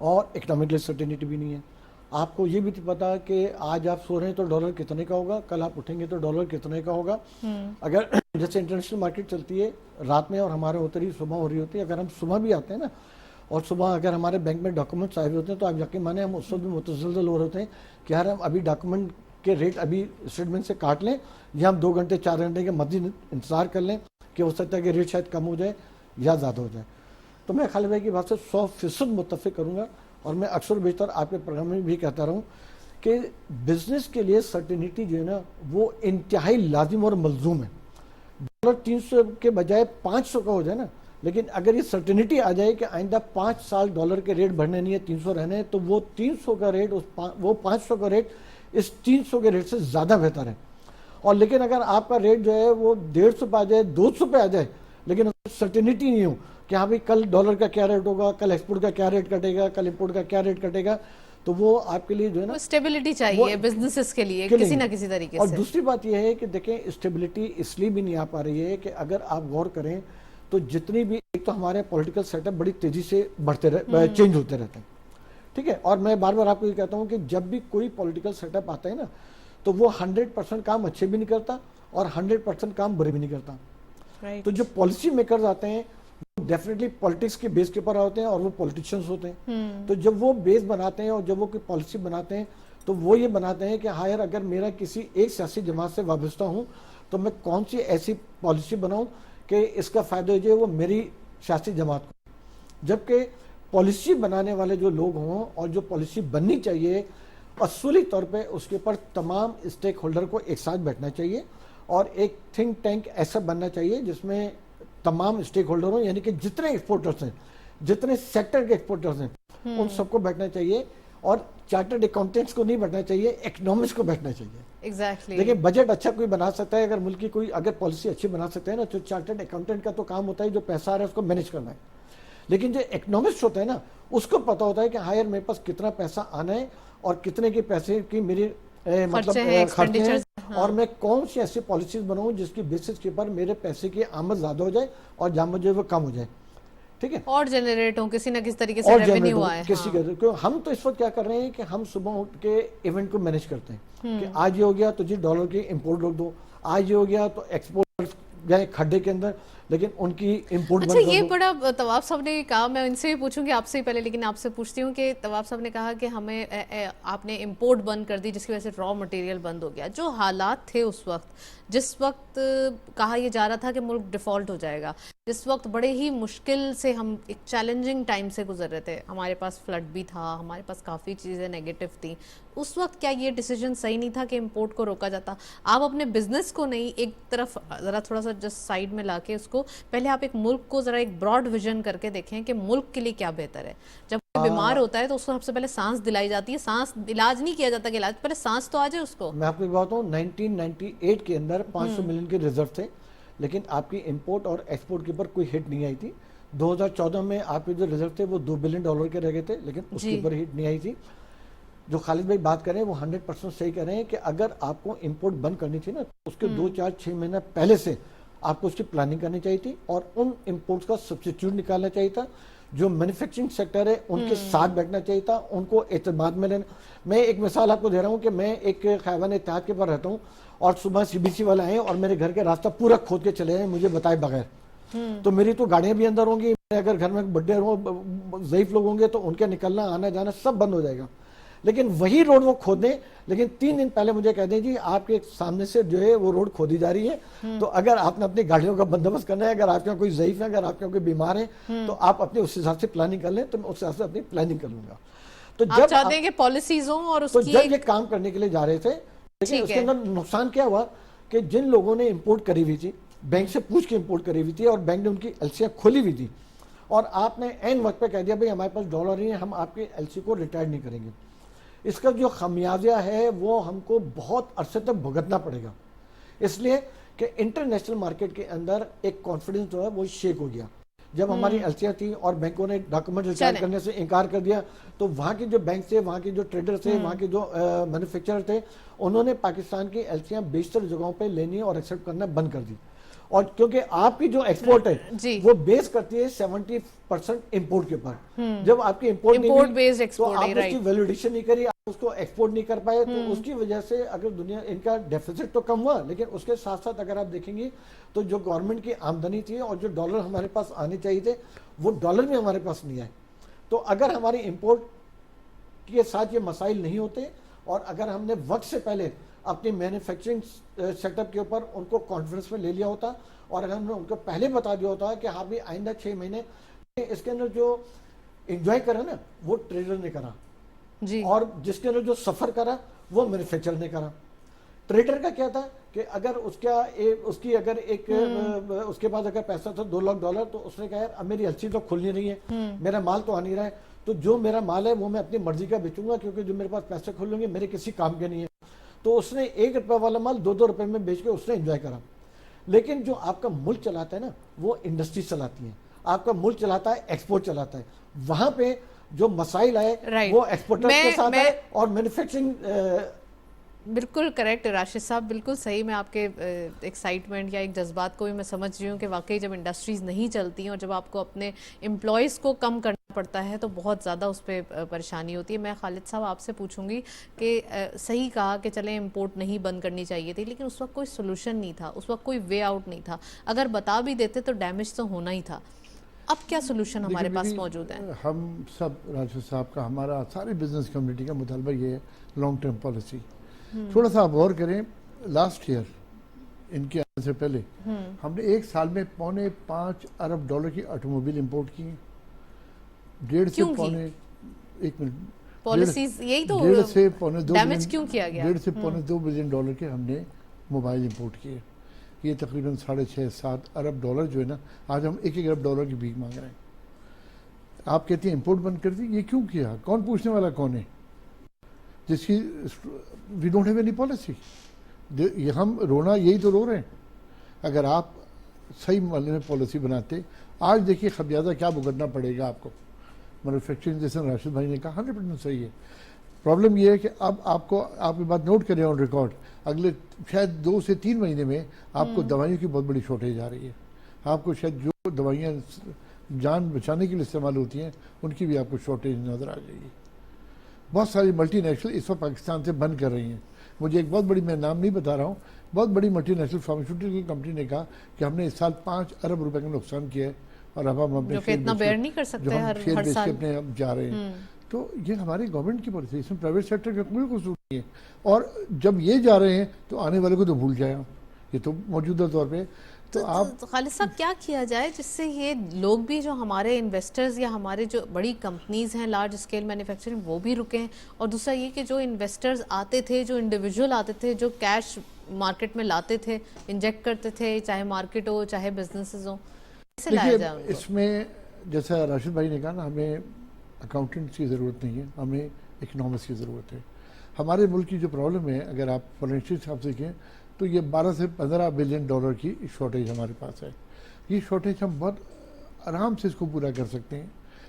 اور economically certainty بھی نہیں ہے. آپ کو یہ بھی پتا کہ آج آپ سو رہے ہیں تو ڈالر کتنے کا ہوگا, کل آپ اٹھیں گے تو ڈالر کتنے کا ہوگا. اگر جیسے انٹرنیشنل مارکیٹ چلتی ہے رات میں اور ہمارے ہوتے رہی صبح ہو رہی ہوتی ہے, اگر ہم صبح بھی آتے ہیں نا اور صبح اگر ہمارے بینک میں ڈاکومنٹس آئے ہوئے ہوتے ہیں تو آپ یقین مانیں ہم اس وقت بھی متزلزل ہو رہے ہوتے ہیں کہ یار ہم ابھی ڈاکومنٹ کے ریٹ ابھی اسٹیٹمنٹ سے کاٹ لیں یا ہم 2 گھنٹے 4 گھنٹے کے مزید انتظار کر لیں کہ ہو سکتا ہے کہ ریٹ شاید کم ہو جائے یا زیادہ ہو جائے. تو میں خالد بھائی کی بات سے 100% متفق کروں گا, اور میں اکثر بیشتر آپ کے پروگرام میں بھی کہتا رہا ہوں کہ بزنس کے لیے سرٹینٹی جو ہے نا وہ انتہائی لازم اور ملزوم ہے. ڈالر 300 کے بجائے 500 کا ہو جائے نا, لیکن اگر یہ سرٹینٹی آ جائے کہ آئندہ 5 سال ڈالر کے ریٹ بڑھنے نہیں ہے, 300 رہنے ہیں, تو وہ 300 کا ریٹ وہ 500 کا ریٹ اس 300 کے ریٹ سے زیادہ بہتر ہے. اور لیکن اگر آپ کا ریٹ جو ہے وہ 150 پہ آ جائے, 200 پہ آ جائے, لیکن سرٹینٹی نہیں ہو کہ ہاں بھائی کل ڈالر کا کیا ریٹ ہوگا, کل ایکسپورٹ کا کیا ریٹ کٹے گا, کل امپورٹ کا کیا ریٹ کٹے گا, تو وہ آپ کے لیے جو ہے نا اسٹیبلٹی چاہیے بزنسز کے لیے کسی نہ کسی طریقے سے. اور دوسری بات یہ ہے کہ دیکھیں اسٹیبلٹی اس لیے بھی نہیں آ پا رہی ہے کہ اگر آپ غور کریں تو جتنی بھی ایک تو ہمارے پولیٹیکل سیٹ اپ بڑی تیزی سے چینج ہوتے رہتے ہیں, ٹھیک ہے. اور میں بار بار آپ کو یہ کہتا ہوں کہ جب بھی کوئی پولیٹیکل سیٹ اپ آتا ہے نا تو وہ 100% کام اچھے بھی نہیں کرتا اور 100% کام برے بھی نہیں کرتا. تو جو پالیسی میکرز آتے ہیں وہ ڈیفینیٹلی پالیٹکس کے بیس کے اوپر ہوتے ہیں اور وہ پولیٹیشنز ہوتے ہیں. تو جب وہ بیس بناتے ہیں اور جب وہ کوئی پالیسی بناتے ہیں تو وہ یہ بناتے ہیں کہ ہائر اگر میرا کسی ایک سیاسی جماعت سے وابستہ ہوں تو میں کون سی ایسی پالیسی بناؤں کہ اس کا فائدہ جو ہے وہ میری سیاسی جماعت کو. جبکہ پالیسی بنانے والے جو لوگ ہوں اور جو پالیسی بننی چاہیے اصولی طور پہ اس کے اوپر تمام اسٹیک ہولڈر کو ایک ساتھ بیٹھنا چاہیے اور ایک تھنک ٹینک ایسا بننا چاہیے جس میں تمام اسٹیک ہولڈر ہوں, یعنی کہ جتنے ایکسپورٹرز ہیں, جتنے سیکٹر کے ایکسپورٹرز ہیں, ان سب کو بیٹھنا چاہیے. اور چارٹرڈ اکاؤنٹنٹس کو نہیں بیٹھنا چاہیے, اکنامسٹ کو بیٹھنا چاہیے. ایگزیکٹلی. دیکھیں بجٹ اچھا کوئی بنا سکتا ہے, اگر ملک کی کوئی اگر پالیسی اچھی بنا سکتے ہیں نا تو چارٹرڈ اکاؤنٹنٹ کا تو کام ہوتا ہے جو پیسہ آ رہا ہے اس کو مینیج کرنا ہے. لیکن جو اکنامسٹ ہوتا ہے نا اس کو پتا ہوتا ہے کہ ہائر میرے پاس کتنا پیسہ آنا ہے اور کتنے کے پیسے کی میری مطلب خرچے ہیں, اور میں کون سی ایسی پالیسیز بناؤں جس کی بیسس کے اوپر میرے پیسے کی آمد زیادہ ہو جائے اور جامد جو ہے وہ کم ہو جائے. ٹھیک ہے, اور جنریٹ ہوں کسی نہ کسی طریقے سے ریونیو آئے. ہم تو اس وقت کیا کر رہے ہیں کہ ہم صبح اٹھ کے ایونٹ کو مینیج کرتے ہیں کہ آج یہ ہو گیا تو جی ڈالر کی امپورٹ روک دو, آج یہ ہو گیا تو ایکسپورٹ گئے کھڈے کے اندر لیکن ان کی امپورٹ. اچھا یہ بڑا طواف صاحب نے کہا, میں ان سے بھی پوچھوں گی آپ سے ہی پہلے, لیکن آپ سے پوچھتی ہوں کہ طواف صاحب نے کہا کہ ہمیں آپ نے امپورٹ بند کر دی جس کی وجہ سے را مٹیریل بند ہو گیا. جو حالات تھے اس وقت, جس وقت کہا یہ جا رہا تھا کہ ملک ڈیفالٹ ہو جائے گا, جس وقت بڑے ہی مشکل سے ہم ایک چیلنجنگ ٹائم سے گزر رہے تھے, ہمارے پاس فلڈ بھی تھا, ہمارے پاس کافی چیزیں نیگیٹو تھیں, اس وقت کیا یہ ڈیسیجن صحیح نہیں تھا کہ امپورٹ کو روکا جاتا؟ آپ اپنے بزنس کو نہیں, ایک طرف ذرا تھوڑا سا جس سائیڈ میں لا کے اس کو پہلے آپ ایک ملک کو ذرا ایک براڈ ویژن کر کے دیکھیں کہ ملک کے لیے کیا بہتر ہے. جب کوئی بیمار ہوتا ہے تو اس کو سب سے پہلے سانس دلائی جاتی ہے, سانس علاج نہیں کیا جاتا کہ علاج پہلے سانس تو آ جائے اس کو. میں آپ کو بات ہوں 1998 کے اندر 500 ملین کے ریزرو تھے, لیکن آپ کی امپورٹ اور ایکسپورٹ کے اوپر کوئی ہٹ نہیں آئی تھی. 2014 میں آپ کے جو ریزرو تھے وہ $2 بلین کے رہ گئے تھے, لیکن اس کے اوپر ہٹ نہیں آئی تھی. جو خالد بھائی بات کریں وہ 100% صحیح کہہ رہے ہیں کہ اگر آپ کو امپورٹ بند کرنی تھی نا تو اس کے 2-4-6 مہینہ پہلے سے آپ کو اس کی پلاننگ کرنی چاہیے تھی اور ان امپورٹس کا سبسٹیٹیوٹ نکالنا چاہیے تھا. جو مینوفیکچرنگ سیکٹر ہے ان کے ساتھ بیٹھنا چاہیے تھا, ان کو اعتماد میں لینا. میں ایک مثال آپ کو دے رہا ہوں کہ میں ایک خیبان اتحاد کے پر رہتا ہوں اور صبح CBC والے آئے اور میرے گھر کے راستہ پورا کھود کے چلے ہیں مجھے بتائے بغیر. تو میری تو گاڑیاں بھی اندر ہوں گی, اگر گھر میں بڑے ضعیف لوگ ہوں گے تو ان کے نکلنا آنا جانا سب بند ہو جائے گا. لیکن وہی روڈ وہ کھود دیں, لیکن 3 دن پہلے مجھے کہہ دیں جی آپ کے سامنے سے جو ہے وہ روڈ کھودی جا رہی ہے, تو اگر آپ نے اپنی گاڑیوں کا بندوبست کرنا ہے, اگر آپ کے کوئی ضعیف ہے, اگر آپ کے کوئی بیمار ہے, تو آپ اپنے اس حساب سے پلاننگ کر لیں, تو میں اس حساب سے اپنی پلاننگ کر لوں گا. تو آپ چاہتے ہیں کہ پالیسیز ہوں اور اس کی جب یہ کام کرنے کے لیے جا رہے تھے, لیکن اس کے اندر نقصان کیا ہوا کہ جن لوگوں نے امپورٹ کری ہوئی تھی, بینک سے پوچھ کے امپورٹ کری ہوئی تھی اور بینک نے ان کی LCیاں کھولی ہوئی تھی, اور آپ نے عین وقت پہ کہہ دیا بھائی ہمارے پاس ڈالر نہیں ہے, ہم آپ کی LC کو ریٹائر نہیں کریں گے. اس کا جو خمیازہ ہے وہ ہم کو بہت عرصے تک بھگتنا پڑے گا, اس لیے کہ انٹرنیشنل مارکیٹ کے اندر ایک کانفیڈنس جو ہے وہ شیک ہو گیا. جب ہماری LCیاں تھیں اور بینکوں نے ڈاکومنٹ ریٹائر کرنے سے انکار کر دیا تو وہاں کے جو بینک تھے, وہاں کے جو ٹریڈر تھے, وہاں کے جو مینوفیکچرر تھے, انہوں نے پاکستان کی LCیاں بیشتر جگہوں پہ لینی اور ایکسیپٹ کرنا بند کر دی. اور کیونکہ آپ کی جو ایکسپورٹ ہے جی وہ بیس کرتی ہے 70% امپورٹ کے اوپر. جب آپ کی امپورٹ تو آپ اس کی ویلیوڈیشن نہیں کری, آپ اس کو ایکسپورٹ نہیں کر پائے, تو اس کی وجہ سے اگر دنیا ان کا ڈیفیسٹ تو کم ہوا, لیکن اس کے ساتھ ساتھ اگر آپ دیکھیں گے تو جو گورنمنٹ کی آمدنی تھی اور جو ڈالر ہمارے پاس آنے چاہیے تھے وہ ڈالر بھی ہمارے پاس نہیں آئے. تو اگر ہماری امپورٹ کے ساتھ یہ مسائل نہیں ہوتے اور اگر ہم نے وقت سے پہلے اپنی مینوفیکچرنگ سیٹ اپ کے اوپر ان کو کانفیڈنس میں لے لیا ہوتا, اور اگر ہم نے ان کو پہلے بتا دیا ہوتا کہ ہاں بھی آئندہ 6 مہینے اس کے اندر جو انجوائے کرا نا وہ ٹریڈر نے کرا جی, اور جس کے اندر جو سفر کرا وہ مینوفیکچر نے کرا. ٹریڈر کا کیا تھا کہ اگر اس کی اگر ایک اس کے پاس اگر پیسہ تھا $2 تو اس نے کہا یار اب میری السی تو کھل نہیں رہی ہے, میرا مال تو آ نہیں رہا ہے, تو جو میرا مال ہے وہ میں اپنی مرضی کا بیچوں گا کیونکہ جو میرے پاس پیسے کھلیں گے میرے کسی کام کے نہیں ہے. تو اس نے $1 والا مال $2 میں بیچ کے اس نے انجوائے کرا. لیکن جو آپ کا ملک چلاتا ہے نا وہ انڈسٹری چلاتی ہے, آپ کا ملک چلاتا ہے ایکسپورٹ چلاتا ہے. وہاں پہ جو مسائل آئے وہ ایکسپورٹر کے ساتھ آئے اور مینوفیکچرنگ. بالکل کریکٹ راشد صاحب, بالکل صحیح. میں آپ کے ایکسائٹمنٹ یا ایک جذبات کو بھی میں سمجھ رہی ہوں کہ واقعی جب انڈسٹریز نہیں چلتی ہیں اور جب آپ کو اپنے امپلائیز کو کم کرنا پڑتا ہے تو بہت زیادہ اس پہ پریشانی ہوتی ہے. میں خالد صاحب آپ سے پوچھوں گی کہ صحیح کہا کہ چلیں امپورٹ نہیں بند کرنی چاہیے تھی, لیکن اس وقت کوئی سولوشن نہیں تھا, اس وقت کوئی وے آؤٹ نہیں تھا. اگر بتا بھی دیتے تو ڈیمیج تو ہونا ہی تھا. اب کیا سولوشن ہمارے پاس موجود ہے؟ ہم سب راشد صاحب کا, ہمارا ساری بزنس کمیونٹی کا مطالبہ یہ ہے لانگ ٹرم پالیسی. تھوڑا سا آپ غور کریں, لاسٹ ایئر ان کے آنے سے پہلے ہم نے ایک سال میں $5.25 ارب کی آٹوموبائل امپورٹ کی ہیں. 1.5 سے پونے 1 منٹ پالیسیز یہی تو 1.5 سے پونے 2 ڈیمیج کیوں کیا گیا؟ 1.5 سے پونے $2 بلین کے ہم نے موبائل امپورٹ کیے. یہ تقریباً 6.5-7 ارب جو ہے نا, آج ہم $1 ارب کی بھیک مانگ رہے ہیں. آپ کہتے ہیں امپورٹ بند کر دی, یہ کیوں کیا؟ کون پوچھنے والا کون ہے جس کی we don't have any policy. ہم رونا یہی تو رو رہے ہیں. اگر آپ صحیح معاملے میں پالیسی بناتے, آج دیکھیے خمیازہ کیا بھگتنا پڑے گا آپ کو. مینوفیکچرنگ جیسے راشد بھائی نے کہا 100% صحیح ہے. پرابلم یہ ہے کہ اب آپ یہ بات نوٹ کریں آن ریکارڈ, اگلے شاید 2 سے 3 مہینے میں آپ کو دوائیوں کی بہت بڑی شارٹیج آ رہی ہے. آپ کو شاید جو دوائیاں جان بچانے کے لیے استعمال ہوتی ہیں ان کی بھی آپ کو شارٹیج نظر آ جائے گی. بہت ساری ملٹی نیشنل اس وقت پاکستان سے بند کر رہی ہیں. مجھے ایک بہت بڑی, میں نام نہیں بتا رہا ہوں, بہت بڑی ملٹی نیشنل فارماسیوٹیکل کمپنی نے کہا کہ ہم نے اس سال $5 ارب کا نقصان کیا ہے اور اب ہم اپنے شیئر بیچ کے اپنے جا رہے ہیں. تو یہ ہماری گورنمنٹ کی پالیسی, اس میں پرائیویٹ سیکٹر کا کوئی قصور نہیں ہے. اور جب یہ جا رہے ہیں تو آنے والے کو تو بھول جائے. یہ تو موجودہ طور پہ تو خالد صاحب کیا کیا جائے جس سے یہ لوگ بھی, جو ہمارے انویسٹرز یا ہمارے جو بڑی کمپنیز ہیں لارج اسکیل مینوفیکچرنگ, وہ بھی رکیں, اور دوسرا یہ کہ جو انویسٹرز آتے تھے, جو انڈیویجول آتے تھے, جو کیش مارکیٹ میں لاتے تھے, انجیکٹ کرتے تھے, چاہے مارکیٹ ہو چاہے بزنسز ہوں, کیسے لایا جائے ان کو؟ اس میں جیسا راشد بھائی نے کہا نا, ہمیں اکاؤنٹنٹس کی ضرورت نہیں ہے, ہمیں اکنامکس کی ضرورت ہے. ہمارے ملک کی جو پرابلم ہے, اگر آپ فائنینشیل حساب سے کہیں تو یہ $12 سے $15 بلین کی شارٹیج ہمارے پاس ہے. یہ شارٹیج ہم بہت آرام سے اس کو پورا کر سکتے ہیں.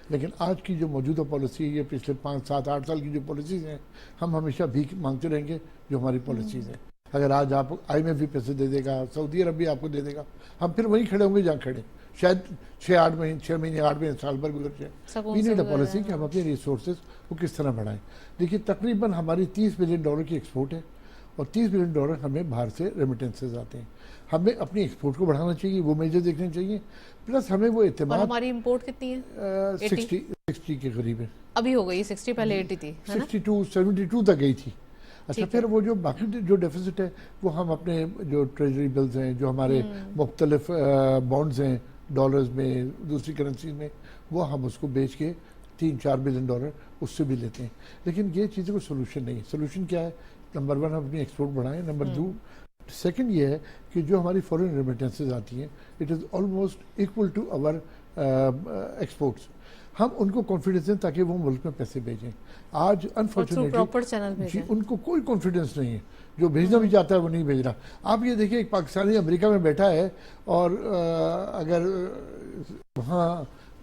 لیکن آج کی جو موجودہ پالیسی ہے, یہ پچھلے 5, 7, 8 سال کی جو پالیسیز ہیں, ہم ہمیشہ بھیک مانگتے رہیں گے جو ہماری پالیسیز ہیں. اگر آج آپ IMF بھی پیسے دے دے گا, سعودی عرب بھی آپ کو دے دے گا, ہم پھر وہیں کھڑے ہوں گے جہاں کھڑے, شاید 6 مہینے 8 مہینے سال بھر گزر جائے. وی نیڈ اے پالیسی کہ ہم اپنے ریسورسز کو کس طرح بڑھائیں. دیکھیے تقریباً ہماری $30 بلین کی ایکسپورٹ ہے اور $30 بلین ہمیں باہر سے ریمیٹنسز آتے ہیں. ہمیں اپنی ایکسپورٹ کو بڑھانا چاہیے, وہ میجر دیکھنے چاہیے. پلس ہمیں وہ اعتماد, ہماری امپورٹ کتنی ہے؟ 60 کے قریب ہے. ابھی ہو گئی 60, پہلے 80 تھی, 62 72 تک گئی تھی. اچھا, پھر وہ جو باقی جو ڈیفیسٹ ہے وہ ہم اپنے جو ٹریجری بلز ہیں, جو ہمارے مختلف بانڈز ہیں ڈالرز میں, دوسری کرنسیز میں, وہ ہم اس کو بیچ کے $3-4 بلین اس سے بھی لیتے ہیں. لیکن یہ چیزیں کو سولوشن نہیں. سولوشن کیا ہے؟ نمبر 1 ہم اپنی ایکسپورٹ بڑھائیں. نمبر 2 سیکنڈ یہ ہے کہ جو ہماری فورن ریمیٹنسز آتی ہیں, it is almost equal to our exports. ہم ان کو کانفیڈنس دیں تاکہ وہ ملک میں پیسے بھیجیں. آج انفارچونیٹلی ان کو کوئی کانفیڈنس نہیں ہے, جو بھیجنا بھی چاہتا ہے وہ نہیں بھیج رہا. آپ یہ دیکھیں ایک پاکستانی امریکہ میں بیٹھا ہے اور اگر وہاں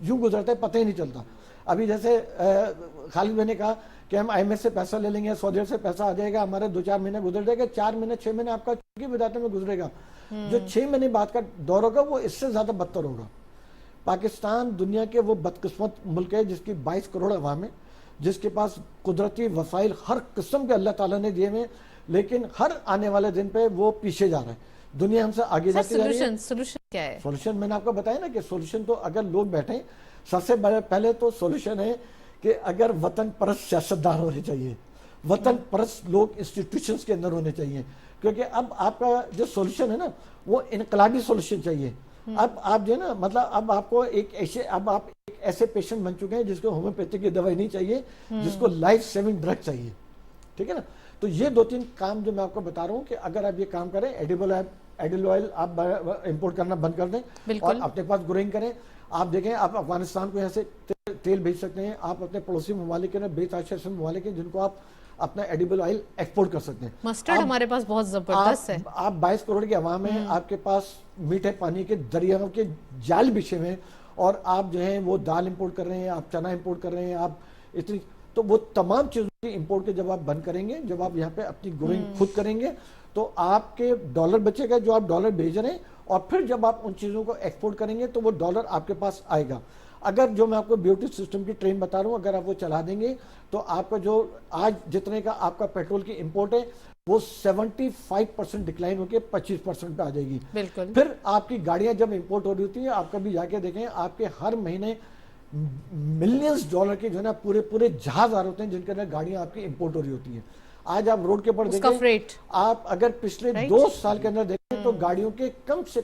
یوں گزرتا ہے پتہ ہی نہیں چلتا. ابھی جیسے خالد بھائی نے کہا کہ ہم آئی ایم ایف سے پیسہ لے لیں گے, سعودی عرب سے پیسہ آ جائے گا, ہمارے 2-4 مہینے گزر جائے گا, 4 مہینے 6 مہینے آپ کا کی بداتے میں گزرے گا. جو 6 مہینے بعد کا دور ہوگا وہ اس سے زیادہ بدتر ہوگا. پاکستان دنیا کے وہ بدقسمت ملک ہے جس کی 22 کروڑ عوام ہے, جس کے پاس قدرتی وسائل ہر قسم کے اللہ تعالیٰ نے دیے ہوئے, لیکن ہر آنے والے دن پہ وہ پیچھے جا رہا ہے. دنیا ہم سے آگے جاتی جا رہی ہے. سولوشن کیا ہے؟ سولوشن میں نے آپ کو بتایا نا کہ سولوشن تو اگر لوگ بیٹھیں, سب سے پہلے تو سولوشن ہے کہ اگر وطن پرست سیاستدان ہونے چاہیے, وطن پرست لوگ انسٹیٹیوشنز کے اندر ہونے چاہیے, کیونکہ اب آپ کا جو سولوشن ہے نا وہ انقلابی سولوشن چاہیے. اب آپ جو ہے نا مطلب اب آپ کو ایک ایسے پیشنٹ بن چکے ہیں جس کو ہومیوپیتھی کی دوائی نہیں چاہیے, جس کو لائف سیونگ ڈرگ چاہیے. ٹھیک ہے نا. تو یہ 2-3 کام جو میں آپ کو بتا رہا ہوں کہ اگر آپ یہ کام کریں, ایڈیبل آئل آپ امپورٹ کرنا بند کر دیں اور اپنے پاس گروئنگ کریں. آپ دیکھیں آپ افغانستان کو یہاں سے تیل بھیج سکتے ہیں, آپ اپنے پڑوسی ممالک کے بے تحاشا ممالک ہیں جن کو آپ اپنا ایڈیبل آئل ایکسپورٹ کر سکتے ہیں. مسٹرڈ ہمارے پاس بہت زبردست ہے. آپ 22 کروڑ کی عوام ہیں, آپ کے پاس میٹھے پانی کے دریاؤں کے جال بچھے ہوئے ہیں, اور آپ جو ہیں وہ دال امپورٹ کر رہے ہیں, آپ چنا امپورٹ کر رہے ہیں, آپ اتنی, تو وہ تمام چیزوں کی امپورٹ کے جب آپ بند کریں گے, جب آپ یہاں پہ اپنی گروئنگ خود کریں گے, تو آپ کے ڈالر بچے گا جو آپ ڈالر بھیج رہے ہیں, اور پھر جب آپ ان چیزوں کو ایکسپورٹ کریں گے تو وہ ڈالر آپ کے پاس آئے گا. اگر جو میں آپ کو بیوٹی سسٹم کی ٹرین بتا رہا ہوں, اگر آپ وہ چلا دیں گے تو آپ کا جو آج جتنے کا آپ کا پیٹرول کی امپورٹ ہے وہ 75% ڈکلائن ہو کے 25% پہ آ جائے گی. بالکل. پھر آپ کی گاڑیاں جب امپورٹ ہو رہی ہوتی ہیں, آپ کبھی جا کے دیکھیں, آپ کے ہر مہینے ملینز ڈالر کے جو ہے نا پورے جہاز آ رہے ہوتے ہیں جن کے اندر گاڑیاں آپ کی امپورٹ ہو رہی ہوتی ہیں. آج آپ روڈ کے اوپر دیکھیں, آپ اگر پچھلے 2 سال کے اندر دیکھیں تو گاڑیوں کے کم سے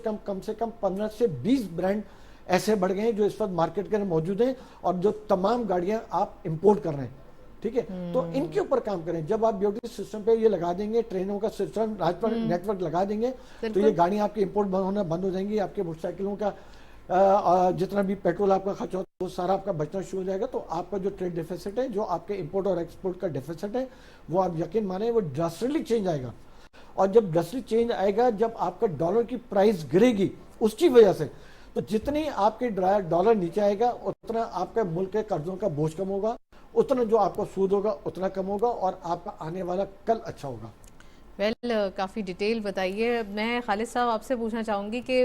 کم 15 سے 20 برانڈ ایسے بڑھ گئے ہیں جو اس وقت مارکیٹ کے اندر موجود ہیں, اور جو تمام گاڑیاں آپ امپورٹ کر رہے ہیں. ٹھیک ہے. تو ان کے اوپر کام کریں. جب آپ بیوٹی سسٹم پہ یہ لگا دیں گے, ٹرینوں کا سسٹم نیٹ ورک لگا دیں گے, تو یہ گاڑیاں آپ کی امپورٹ ہونا بند ہو جائیں گی. آپ کے موٹر سائیکلوں کا جتنا بھی پیٹرول آپ کا خرچ ہوتا ہے وہ سارا آپ کا بچنا شروع ہو جائے گا. تو آپ کا جو ٹریڈ ڈیفیسٹ ہے, جو آپ کے امپورٹ اور ایکسپورٹ کا ڈیفیسٹ ہے, وہ آپ یقین مانیں وہ ڈراسٹکلی چینج آئے گا. اور جب ڈراسٹکلی چینج آئے گا, جب آپ کا ڈالر کی پرائز گرے گی اس کی وجہ سے, تو جتنی آپ کے ڈالر نیچے آئے گا اتنا آپ کا ملک کے قرضوں کا بوجھ کم ہوگا, اتنا جو آپ کو سود ہوگا اتنا کم ہوگا, اور آپ کا آنے والا کل اچھا ہوگا. کافی ڈیٹیل بتائیے. میں خالد صاحب آپ سے پوچھنا چاہوں گی کہ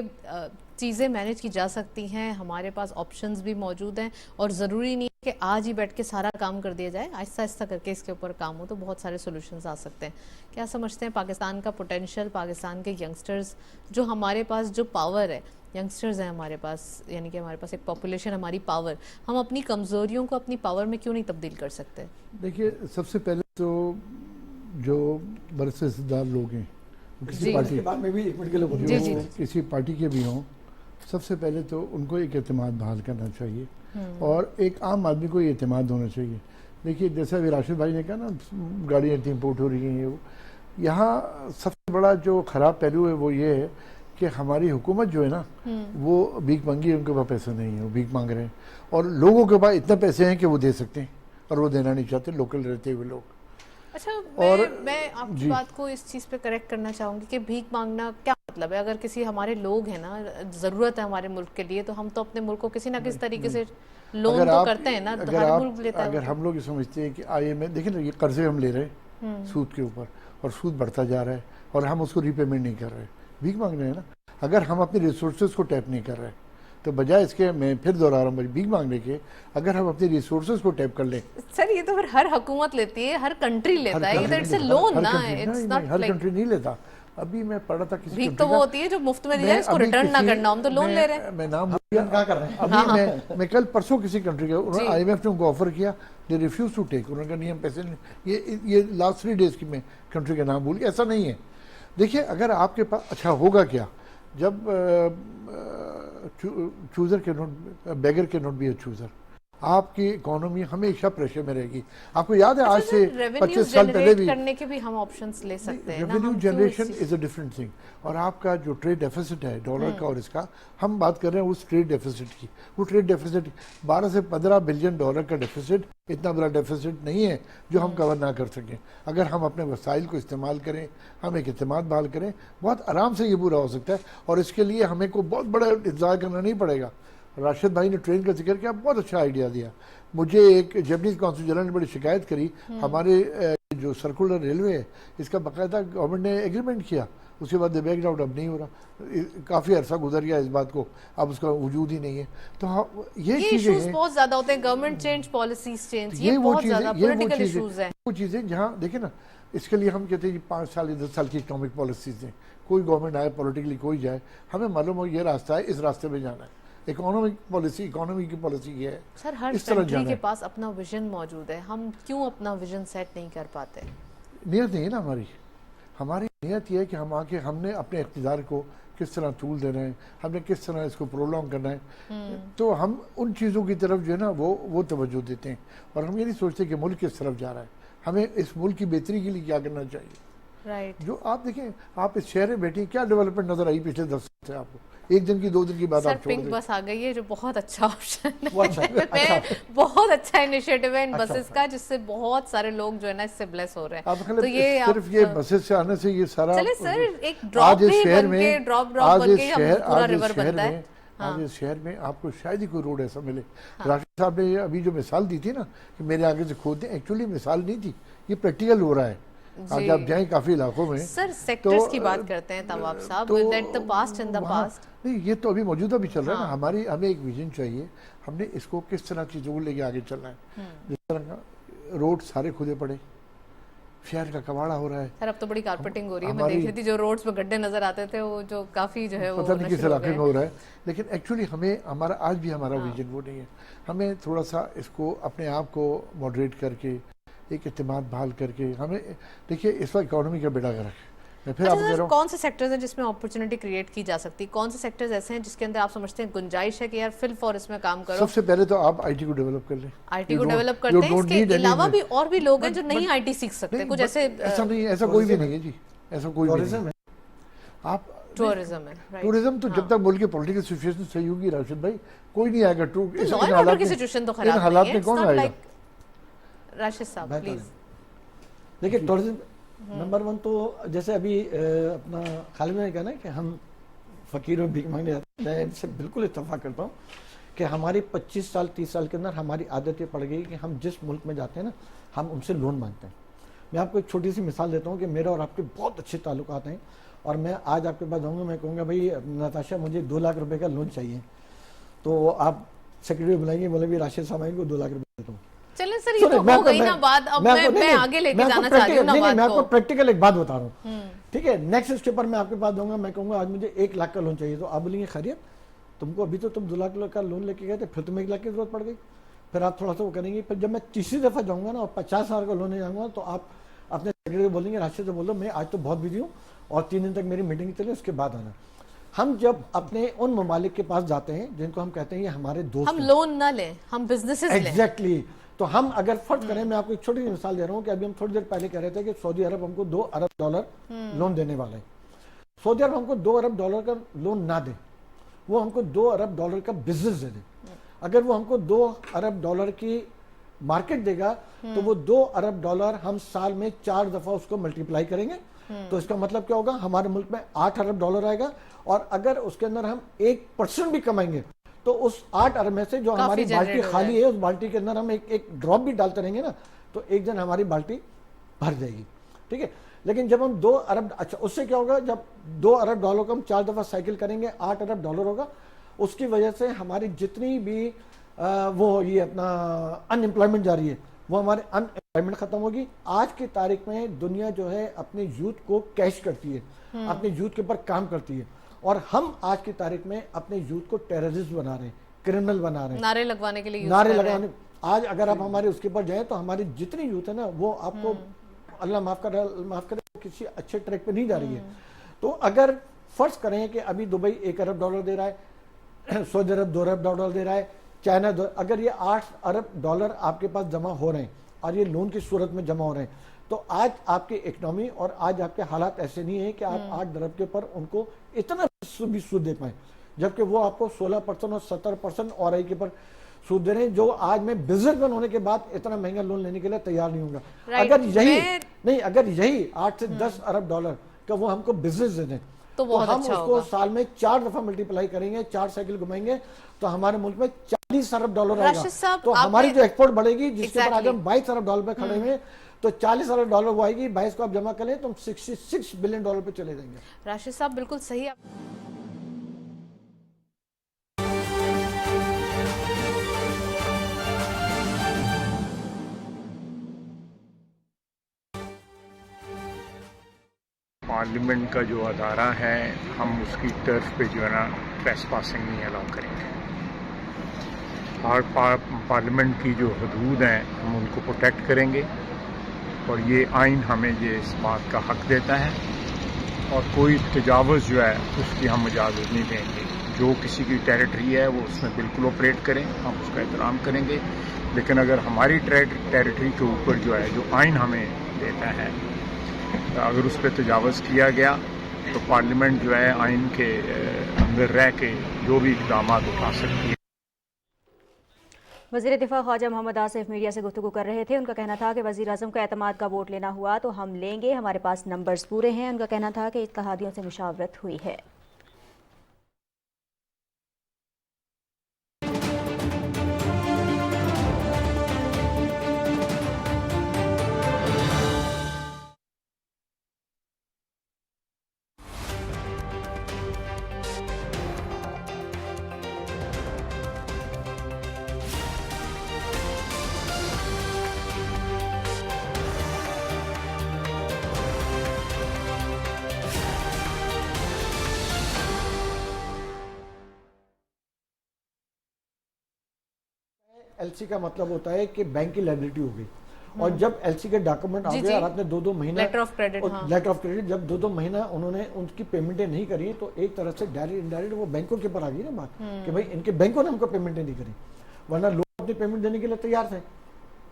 چیزیں مینیج کی جا سکتی ہیں, ہمارے پاس آپشنز بھی موجود ہیں, اور ضروری نہیں ہے کہ آج ہی بیٹھ کے سارا کام کر دیا جائے, آہستہ آہستہ کر کے اس کے اوپر کام ہو تو بہت سارے سولوشنز آ سکتے ہیں. کیا سمجھتے ہیں پاکستان کا پوٹینشیل, پاکستان کے ینگسٹرز, جو ہمارے پاس جو پاور ہے, ینگسٹرز ہیں ہمارے پاس, یعنی کہ ہمارے پاس ایک پاپولیشن, ہماری پاور, ہم اپنی کمزوریوں کو اپنی پاور میں کیوں نہیں تبدیل کر سکتے؟ دیکھیے, سب سے پہلے تو جو برسر صدار لوگ ہیں, کسی پارٹی کے بھی ہوں, سب سے پہلے تو ان کو ایک اعتماد بحال کرنا چاہیے, اور ایک عام آدمی کو یہ اعتماد ہونا چاہیے. دیکھیے جیسا ابھی راشد بھائی نے کہا نا, گاڑیاں امپورٹ ہو رہی ہیں, یہاں سب سے بڑا جو خراب پہلو ہے وہ یہ ہے کہ ہماری حکومت جو ہے نا وہ بھیک مانگی, ان کے پاس پیسہ نہیں ہے, وہ بھیک مانگ رہے ہیں, اور لوگوں کے پاس اتنے پیسے ہیں کہ وہ دے سکتے ہیں, اور وہ دینا نہیں چاہتے لوکل رہتے ہوئے لوگ. اچھا, میں آپ کی بات کو اس چیز پہ کریکٹ کرنا چاہوں گی کہ بھیک مانگنا کیا مطلب ہے؟ اگر کسی ہمارے لوگ ہیں نا, ضرورت ہے ہمارے ملک کے لیے, تو ہم تو اپنے ملک کو کسی نہ کسی طریقے سے لون تو کرتے ہیں نا, ہر ملک لیتا ہے. اگر ہم لوگ یہ سمجھتے ہیں کہ IMF, دیکھیں نا یہ قرضے ہم لے رہے ہیں سود کے اوپر, اور سود بڑھتا جا رہا ہے, اور ہم اس کو ری پیمنٹ نہیں کر رہے, بھیک مانگ رہے ہیں نا. اگر ہم اپنے ریسورسز کو ٹیپ نہیں کر رہے, تو بجائے اس کے, میں پھر دوہرا رہا ہوں, بھیک مانگنے کے, اگر ہم اپنے ریسورسز کو ٹیپ کر لیں. سر یہ تو پھر ہر حکومت لیتی ہے, ہر کنٹری لیتا ہے, یہ اٹس اے لون نا, اٹس ناٹ ہر کنٹری نہیں لیتا. ابھی میں پڑھا تھا کسی بھیک تو وہ ہوتی ہے جو مفت میں دیا ہے, اس کو ریٹرن نہ کرنا, ہم تو لون لے رہے ہیں. میں نام ابھی میں کل پرسوں کسی کنٹری کا, IMF نے ان کو آفر کیا, دے ریفیوز ٹو ٹیک, انہوں نے کہا نہیں ہم پیسے نہیں. یہ لاسٹ 3 days کی میں کنٹری کا نام بھول گیا. ایسا نہیں ہے. دیکھیے اگر آپ کے پاس, اچھا ہوگا کیا جب چوزر کے نوٹ, بیگر کے نوٹ بھی ہے چوزر, آپ کی اکانومی ہمیشہ پریشر میں رہے گی. آپ کو یاد ہے آج سے 25 سال پہلے بھی کرنے کے بھی ہم آپشنز لے سکتے ہیں. Revenue generation is a different thing. اور آپ کا جو ٹریڈ ڈیفیسٹ ہے ڈالر کا, اور اس کا ہم بات کر رہے ہیں اس ٹریڈ ڈیفیسٹ کی. وہ ٹریڈ ڈیفیسٹ 12 سے 15 بلین ڈالر کا ڈیفیسٹ اتنا بڑا ڈیفیسٹ نہیں ہے جو ہم کور نہ کر سکیں. اگر ہم اپنے وسائل کو استعمال کریں, ہم ایک اعتماد بحال کریں, بہت آرام سے یہ پورا ہو سکتا ہے. اور اس کے لیے ہمیں کو بہت بڑا انتظار کرنا نہیں پڑے گا. راشد بھائی نے ٹرین کا ذکر کیا, بہت اچھا آئیڈیا دیا. مجھے ایک جیپنیز کونسل جنرل نے بڑی شکایت کری, ہمارے جو سرکولر ریلوے ہے اس کا باقاعدہ گورنمنٹ نے ایگریمنٹ کیا, اس کے بعد بیک گراؤنڈ اب نہیں ہو رہا, کافی عرصہ گزر گیا اس بات کو, اب اس کا وجود ہی نہیں ہے. تو یہ چیزیں ہیں, بہت زیادہ ہوتے ہیں, گورنمنٹ چینج, پالیسیز چینج, یہ بہت زیادہ پولیٹیکل ایشوز ہیں. وہ چیزیں جہاں دیکھیں نا, اس کے لیے ہم کہتے ہیں کہ 5 سال یا 10 سال کی اکنامک پالیسیز ہیں. کوئی گورنمنٹ آئے پولیٹیکلی کوئی جائے, ہمیں معلوم ہو یہ راستہ ہے, اس راستے میں جانا ہے. اکانومی کی پالیسی یہ ہے. سر ہر کنٹری کے پاس اپنا ویژن موجود ہے, ہم کیوں اپنا ویژن سیٹ نہیں کر پاتے؟ نیت نہیں ہے نا ہماری نیت یہ ہے کہ ہم نے اپنے اقتدار کو کس طرح طول دینا ہے, ہم نے کس طرح اس کو پرولونگ کرنا ہے. تو ہم ان چیزوں کی طرف جو ہے نا وہ توجہ دیتے ہیں, اور ہم یہ نہیں سوچتے کہ ملک کس طرف جا رہا ہے, ہمیں اس ملک کی بہتری کے لیے کیا کرنا چاہیے. جو آپ دیکھیں, آپ اس شہر میں بیٹھیں, کیا ڈیولپمنٹ نظر آئی پچھلے 10 سال سے آپ کو؟ 1 دن کی 2 دن کی بات آپ چھوڑ دیں. پنک بس آ گئی ہے جو بہت اچھا آپشن ہے, بہت اچھا انیشیٹو ہے ان بسز کا, جس سے بہت سارے لوگ جو ہے نا اس سے بلیس ہو رہے ہیں. تو یہ صرف یہ بسز سے آنے سے یہ سارا, چلے سر ایک ڈراپ بن کے ڈراپ بن کے پورا ریور بنتا ہے. آج اس شہر میں آپ کو شاید ہی کوئی روڈ ایسا ملے. راشد صاحب نے ابھی جو مثال دی تھی نا کہ میرے آگے سے کھود دیں, ایکچولی مثال نہیں تھی, یہ پریکٹیکل ہو رہا ہے. آج آپ جائیں کافی علاقوں میں. سر سیکٹرز کی بات کرتے ہیں طواب صاحب, late the past in the past. نہیں, یہ تو ابھی موجودہ بھی چل رہا ہے نا. ہمیں ایک ویژن چاہیے, ہم نے اس کو کس طرح چیزوں کو لے کے آگے چلنا ہے. جس طرح کا روڈ سارے کھدے پڑے, شہر کا کواڑا ہو رہا ہے. سر اب تو بڑی کارپیٹنگ ہو رہی ہے, میں دیکھ رہی تھی جو روڈز پہ گڈھے نظر آتے تھے وہ جو کافی جو ہے وہ پتہ نہیں کس علاقے میں ہو رہا ہے. لیکن ایکچولی آج بھی ہمارا ویژن وہ نہیں ہے. ہمیں تھوڑا سا اس کو اپنے آپ کو ماڈریٹ کر کے, ایک اعتماد بحال کر کے, ہمیں دیکھیے اس وقت اکانومی کا بیڑا گرک ہے. میں پھر آپ کہہ رہا ہوں, کون سے سیکٹرز ہیں جس میں اپرچونٹی کریٹ کی جا سکتی, کون سے سیکٹرز ایسے ہیں جس کے اندر آپ سمجھتے ہیں گنجائش ہے کہ یار فل فور اس میں کام کرو؟ سب سے پہلے تو آپ آئی ٹی کو ڈیولپ کر لیں. آئی ٹی کو ڈیولپ کرتے ہیں, اس کے علاوہ بھی اور بھی لوگ ہیں جو نہیں آئی ٹی سیکھ سکتے, کچھ ایسے. ایسا نہیں, ایسا کوئی بھی نہیں ہے جی, ایسا کوئی بھی نہیں ہے. آپ ٹورزم ہے, ٹورزم تو جب تک ملک کی پولیٹیکل سچویشن صحیح ہوگی راشد بھائی, کوئی نہیں آئے گا. لا اینڈ آرڈر کی سچویشن تو خراب حالات میں کون آئے گا؟ راشد صاحب پلیز. دیکھیں ٹورزم نمبر 1 تو جیسے ابھی اپنا خالد نے کہا نا کہ ہم فقیر اور بھیک مانگنے جاتے ہیں, میں ان سے بالکل اتفاق کرتا ہوں کہ ہماری 25 سال 30 سال کے اندر ہماری عادت یہ پڑ گئی کہ ہم جس ملک میں جاتے ہیں نا ہم ان سے لون مانگتے ہیں. میں آپ کو ایک چھوٹی سی مثال دیتا ہوں کہ میرا اور آپ کے بہت اچھے تعلقات ہیں, اور میں آج آپ کے پاس جاؤں گا, میں کہوں گا بھائی نتاشا مجھے 2 لاکھ روپے کا لون چاہیے, تو آپ سیکرٹری بلائیں گے, بولے بھی راشد صاحب کو 2 لاکھ روپے دیتا ہوں. چلیں سر یہ تو ہو گئی نا بات, اب میں آگے لے کے جانا چاہ رہی ہوں نا بات کو. میں آپ کو پریکٹیکل ایک بات بتا رہا ہوں, ٹھیک ہے. نیکسٹ اسٹیپ پر میں آپ کے پاس دوں گا, میں کہوں گا آج مجھے 1 لاکھ کا لون چاہیے, تو آپ بولیں گے خیریت, تم کو ابھی تو تم 2 لاکھ کا لون لے کے گئے تھے, پھر تمہیں 1 لاکھ کی ضرورت پڑ گئی. پھر آپ تھوڑا سا وہ کریں گے. پھر جب میں تیسری دفعہ جاؤں گا نا اور 50,000 کا لون لے جاؤں گا, تو آپ اپنے سیکرٹری کو بولیں گے راشد سے بولو میں آج تو بہت بزی ہوں اور 3 دن تک میری میٹنگ چلے, اس کے بعد آنا. ہم جب اپنے ان ممالک کے پاس جاتے ہیں جن کو ہم کہتے ہیں یہ ہمارے دوست, ہم لون نہ لیں, ہم بزنسز لیں. ایگزیکٹلی. تو ہم اگر فرض کریں, میں آپ کو ایک چھوٹی سی مثال دے رہا ہوں کہ ابھی ہم تھوڑی دیر پہلے کہہ رہے تھے کہ سعودی عرب ہم کو $2 ارب لون دینے والا ہے. سعودی عرب ہم کو $2 ارب کا لون نہ دے, وہ ہم کو $2 ارب کا بزنس دے دے. اگر وہ ہم کو $2 ارب کی مارکیٹ دے گا تو وہ $2 ارب ہم سال میں 4 دفعہ اس کو ملٹیپلائی کریں گے. تو اس کا مطلب کیا ہوگا, ہمارے ملک میں $8 ارب آئے گا, اور اگر اس کے اندر ہم 1% بھی کمائیں گے تو اس 8 ارب میں سے جو ہماری بالٹی خالی ہے, اس بالٹی کے اندر ہم ایک ڈراپ بھی ڈالتے رہیں گے نا, تو ایک دن ہماری بالٹی بھر جائے گی. ٹھیک ہے. لیکن جب ہم 2 ارب, اچھا اس سے کیا ہوگا, جب $2 ارب کو ہم 4 دفعہ سائیکل کریں گے, $8 ارب ہوگا. اس کی وجہ سے ہماری جتنی بھی وہ یہ اپنا ان امپلائمنٹ جاری ہے, وہ ہمارے ان امپلائمنٹ ختم ہوگی. آج کی تاریخ میں دنیا جو ہے اپنے یوتھ کو کیش کرتی ہے, اپنے یوتھ کے اوپر کام کرتی ہے, اور ہم آج کی تاریخ میں اپنے یوتھ کو ٹیررسٹ بنا رہے ہیں, کرمنل بنا رہے ہیں, نعرے لگوانے کے لیے نعرے لگانے. آج اگر آپ ہمارے اس کے اوپر جائیں تو ہماری جتنی یوتھ ہے نا وہ آپ کو اللہ معاف کرے کسی اچھے ٹریک پہ نہیں جا رہی ہے. تو اگر فرض کریں کہ ابھی دبئی $1 ارب دے رہا ہے, سعودی عرب $2 ارب دے رہا ہے, چائنا اگر یہ $8 ارب آپ کے پاس جمع ہو رہے ہیں اور یہ لون کی صورت میں جمع ہو رہے ہیں, تو آج آپ کی اکنامی اور آج آپ کے حالات ایسے نہیں ہیں کہ آپ 8 ارب کے پر ان کو اتنا بھی سود دے پائیں, جبکہ وہ آپ کو 16% اور 17% اور آئی کے پر سود دے رہے ہیں, جو آج میں بزنس مین ہونے کے بعد اتنا مہنگا لون لینے کے لیے تیار نہیں ہوں گا. اگر یہی 8 سے 10 ارب ڈالر کا وہ ہم کو بزنس دے دیں, تو بہت ہم اچھا اس کو ہوگا. سال میں 4 دفعہ ملٹیپلائی کریں گے, 4 سائیکل گھمائیں گے تو ہمارے ملک میں 40 ارب ڈالر آئے راشد گا. صاحب تو آپ ہماری نے جو ایکسپورٹ بڑھے گی, جس کے اوپر آج Exactly. ہم 22 ارب ڈالر پہ کھڑے ہوئے ہیں, تو 40 ارب ڈالر وہ آئے گی, 22 کو آپ جمع کریں تو ہم 66 بلین ڈالر پہ چلے جائیں گے. راشد صاحب بالکل صحیح. پارلیمنٹ کا جو ادارہ ہے, ہم اس کی طرف پہ جو ہے نا ٹریس پاسنگ نہیں الاؤ کریں گے. اور پارلیمنٹ کی جو حدود ہیں ہم ان کو پروٹیکٹ کریں گے, اور یہ آئین ہمیں یہ اس بات کا حق دیتا ہے, اور کوئی تجاوز جو ہے اس کی ہم اجازت نہیں دیں گے. جو کسی کی ٹیریٹری ہے وہ اس میں بالکل آپریٹ کریں, ہم اس کا احترام کریں گے. لیکن اگر ہماری ٹیریٹری کے اوپر جو ہے جو آئین ہمیں دیتا ہے, اگر اس پہ تجاوز کیا گیا تو پارلیمنٹ جو ہے آئین کے اندر رہ کے جو بھی اقدامات اٹھا سکتی ہے. وزیر دفاع خواجہ محمد آصف میڈیا سے گفتگو کر رہے تھے. ان کا کہنا تھا کہ وزیر اعظم کا اعتماد کا ووٹ لینا ہوا تو ہم لیں گے, ہمارے پاس نمبرز پورے ہیں. ان کا کہنا تھا کہ اتحادیوں سے مشاورت ہوئی ہے. ایل سی کا مطلب ہوتا ہے کہ بینک کی لائبلٹی ہو گئی, اور جب ایل سی کے ڈاکومنٹ آ گئے اور آپ نے 2-2 مہینہ letter of credit, letter of credit جب 2-2 مہینہ انہوں نے ان کی پیمنٹیں نہیں کری, تو ایک طرح سے ڈائریکٹ انڈائریکٹ وہ بینکوں کے اوپر آ گئی نا بات, کہ بھائی ان کے بینکوں نے ہم کو پیمنٹیں نہیں کری. ورنہ لوگ اپنی پیمنٹ دینے کے لیے تیار تھے,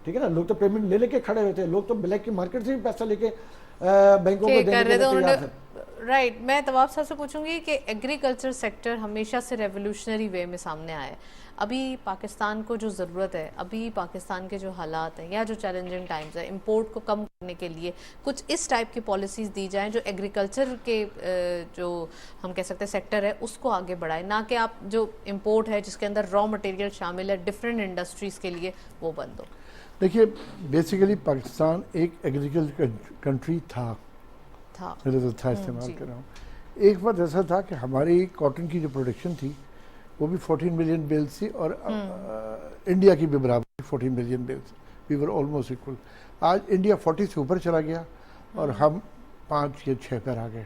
ٹھیک ہے نا, لوگ تو پیمنٹ لے کے کھڑے ہوئے تھے, لوگ تو بلیک کی مارکیٹ سے بھی پیسہ لے کے بینکوں کو دینے کے لیے تیار تھے. رائٹ. میں طواب صاحب سے پوچھوں گی کہ ایگریکلچر سیکٹر ہمیشہ سے ریولوشنری وے میں سامنے آیا ہے. ابھی پاکستان کو جو ضرورت ہے, ابھی پاکستان کے جو حالات ہیں یا جو چیلنجنگ ٹائمز ہیں, امپورٹ کو کم کرنے کے لیے کچھ اس ٹائپ کی پالیسیز دی جائیں جو ایگریکلچر کے جو ہم کہہ سکتے ہیں سیکٹر ہے اس کو آگے بڑھائے, نہ کہ آپ جو امپورٹ ہے جس کے اندر را مٹیریل شامل ہے ڈفرینٹ انڈسٹریز کے لیے وہ بند ہو. دیکھیے بیسیکلی پاکستان ایک ایگریکلچر کنٹری تھا, میں تو تھا استعمال کر رہا ہوں. ایک وقت ایسا تھا کہ ہماری کاٹن کی جو پروڈکشن تھی وہ بھی 14 ملین بیلز تھی, اور انڈیا کی بھی برابر 14 ملین بیلز, وی ور آلموسٹ ایکول. آج انڈیا 40 سے اوپر چلا گیا اور ہم 5 یا 6 پر آ گئے.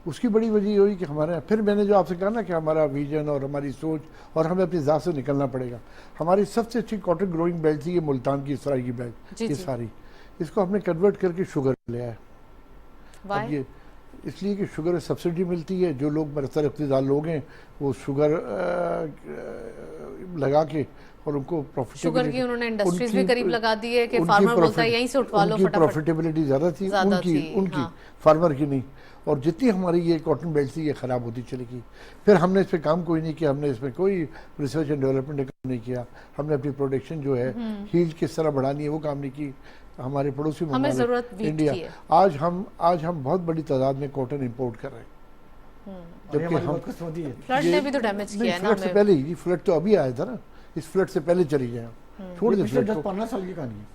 اس کی بڑی وجہ یہ ہوئی کہ ہمارے, پھر میں نے جو آپ سے کہا نا کہ ہمارا ویژن اور ہماری سوچ, اور ہمیں اپنی ذات سے نکلنا پڑے گا. ہماری سب سے اچھی کاٹن گروئنگ بیلٹ تھی یہ ملتان کی سرائی کی بیلٹ, یہ ساری, اس کو ہم نے کنورٹ کر کے شوگر لیا ہے. اب یہ اس لیے کہ شوگر سبسڈی ملتی ہے, جو لوگ برسر اقتدار لوگ ہیں وہ شوگر لگا کے, اور ان کو شوگر کی انہوں نے انڈسٹریز بھی قریب لگا دی ہے کہ فارمر بولتا ہے یہیں سے اٹھوا لو, ان کی پروفیٹیبلٹی زیادہ تھی ان کی, فارمر کی نہیں. اور جتنی ہماری یہ کاٹن بیلٹ تھی یہ خراب ہوتی چلی گئی. پھر ہم نے اس پہ کام کوئی نہیں کیا, ہم نے اس میں کوئی ریسرچ اینڈ ڈیولپمنٹ کا کام نہیں کیا, ہم نے اپنی پروڈکشن جو ہے ہیلڈ کس طرح بڑھانی ہے وہ کام نہیں کی. ہمارے پڑوسی ممالک انڈیا, آج ہم بہت بڑی تعداد میں کاٹن امپورٹ کر رہے ہیں, جبکہ ہم فلڈ نے بھی تو ڈیمیج کیا ہے نا. فلڈ سے پہلے ہی, فلڈ تو ابھی آیا تھا نا, اس فلڈ سے پہلے چلی گئے, چھوڑ دیں فلڈ کو. 15 سال کی کہانی ہے